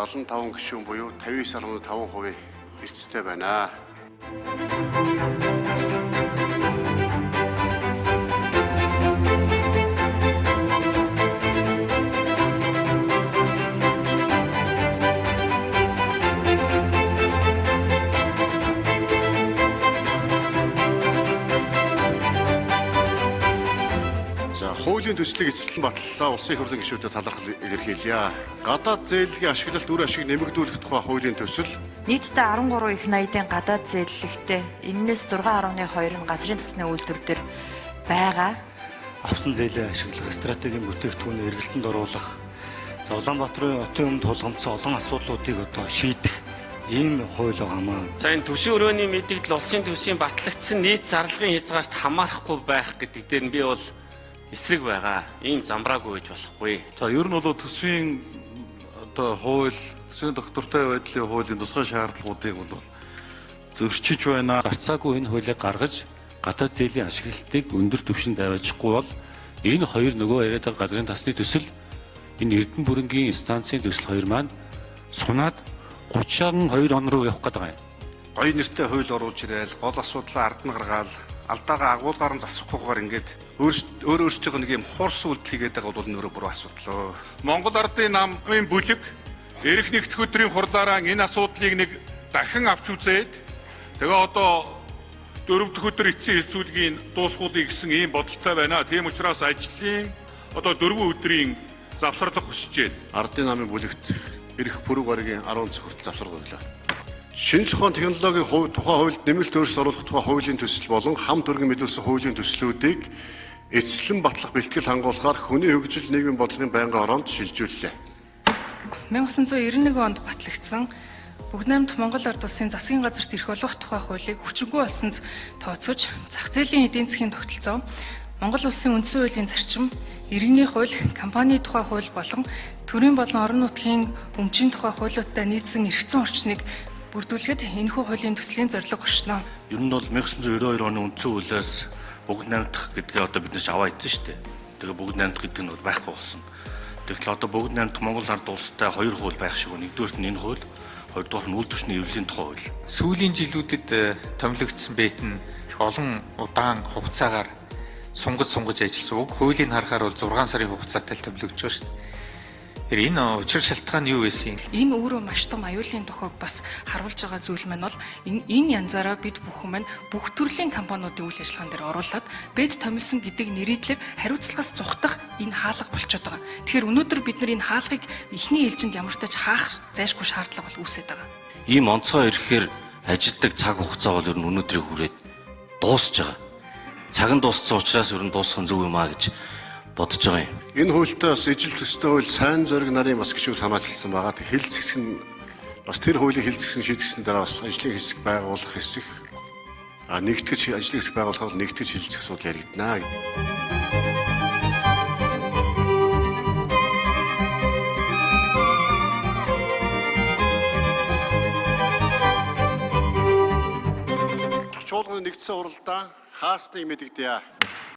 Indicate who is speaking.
Speaker 1: 75 гишүүн буюу 59.5% эрсдэлтэй байна. Хуулийн төслийг эцэслэн батлалаа улсын их хурлын гишүүдэд талархал илэрхийлье. Гадаад зээллийн ашиглалт үр ашиг нэмэгдүүлэх тухай хуулийн төсөл
Speaker 2: нийтдээ 13 их найдын гадаад зээллэгтэй энэс 6.2 нь газрын тосны үйлдвэр дээр байгаа.
Speaker 3: Авсан зээлийн ашиглах стратегийн бүтээгдэхүүн эргэлтэнд оруулах, Улаанбаатарын хотын өмнө тулгамдсан олон асуудлуудыг одоо шийдэх ийм хууль байгаамаа.
Speaker 4: За энэ төсвийн өрөөний мэдээлэл улсын төсвийн батлагдсан нийт зарлагын хязгаарт хамаарахгүй байх гэдэг дээр нь би бол эсрэг байгаа. Ийм замбраагүй гэж болохгүй.
Speaker 5: За ер нь бол төсвийн одоо хууль, төсвийн доктортой байдлын хуулийн тусгай шаардлагуудыг бол зөрчиж байна.
Speaker 6: Гарцаагүй энэ хуулийг гаргаж гадаад зээлийн ашиглалтыг өндөр түвшинд аваачихгүй бол энэ хоёр нөгөө яриад байгаа газрын тасны төсөл энэ Эрдэнэ бүрэнгийн станцын төсөл хоёр маань сунаад 32 он руу явах гээд байгаа юм.
Speaker 1: гоё нэртэй хууль оруулж ирээл гол асуудлаа ард нь гаргаал алдаагаа агуулгаар нь засахгүйгээр ингээд өөрсдийнх нэг юм хурс үйлдэл хийгээд байгаа бол нөрөө буруу асуудал.
Speaker 5: Монгол Ардын намын бүлэг эрх нэгдэх өдрийн хурлаараа энэ асуудлыг нэг дахин авч үзээд тэгээ одоо 4 дахь өдөр эцсийн хэлцүүлгийн дуусгуулъя гэсэн ийм бодолтой байна. Тийм учраас ажлын одоо 4 өдрийн завсарлах хүсчээд
Speaker 1: Ардын намын бүлэгт эрх пүрэв гарагийн 10 цаг хүртэл завсарлууллаа. Шинжлэх ухааны технологийн тухай хуульд нэмэлт өөрчлөлт оруулах тухай хуулийн төсөл болон хамт өргөн мэдүүлсэн хуулийн төслүүдийг эцэслэн батлах бэлтгэл хангуулахаар хүний хөгжил нийгмийн бодлогын байнгын ороонд шилжүүллээ.
Speaker 7: 1991 онд батлагдсан Бүгд найрамдах Монгол Ард улсын засгийн газарт эрх олгох тухай хуулийг хүчирхэг болсонд тооцож зах зээлийн эдийн засгийн тогтолцоо, Монгол улсын үндсэн хуулийн зарчим, иргэний хууль, компани тухай хууль болон төрийн болон орон нутгийн өмчийн тухай хуулиудтай нийцсэн эрхцэн орчныг бүрдүүлэхэд энэхүү хуулийн төслийн зорилго оршино.
Speaker 3: Ер нь бол 1992 оны үндсэн хуулиас бүгд найрамдах гэдгээ одоо бид нэж аваа ийдсэн шүү дээ. Тэгээ бүгд найрамдах гэдэг нь бол байхгүй болсон. Тэгэхээр одоо бүгд найрамдах Монгол Ард улстай хоёр хууль байх шиг байна. Нэгдүгээрт нь энэ хууль, хоёрдугаар нь үйл төвчний эвлэлийн тухай хууль.
Speaker 8: Сүүлийн жилүүдэд томилогдсон бэт нь их олон удаан хугацаагаар сунгаж ажилласан. Уг хуулийг харахаар бол 6 сарын хугацаатай л томилогдож байгаа шүү дээ. Энэ учир шалтгаан юу байсан юм?
Speaker 7: Энэ өөрөө маш том аюулын тохиог бас харуулж байгаа зүйл маань бол энэ янзаараа бид бүхэн маань бүх төрлийн компаниудын үйл ажиллагаан дээр оруулаад бэд томилсон гэдэг нэрийдлэр хариуцлагаас зүхтах энэ хаалга болчиход байгаа. Тэгэхээр өнөөдөр бид нар энэ хаалгыг эхний ээлжинд ямар ч тач хаах зайлшгүй шаардлага бол үүсэж байгаа.
Speaker 3: Ийм онцгой ирэхээр ажилтдаг цаг хугацаа бол ер нь өнөөдрийг хүрээд дуусж байгаа. Цаг нь дууссан учраас ер нь дуусах нь зөв юм аа гэж бодож байгаа юм.
Speaker 1: Энэ хуультай бас ижил төстэй хууль сайн зориг нарын бас гишүүн санаачилсан байгаа. Хил зэгс нь бас тэр хуулийн хил зэгсэн шийдгэсэн дараа бас ажлын хэсэг байгуулах хэсэг нэгтгэж ажлын хэсэг байгуулахаар нэгтгэж хил зэгс сууд яригдана. Чуулганы нэгдсэн уралдаа хаасны мэдэгдэе.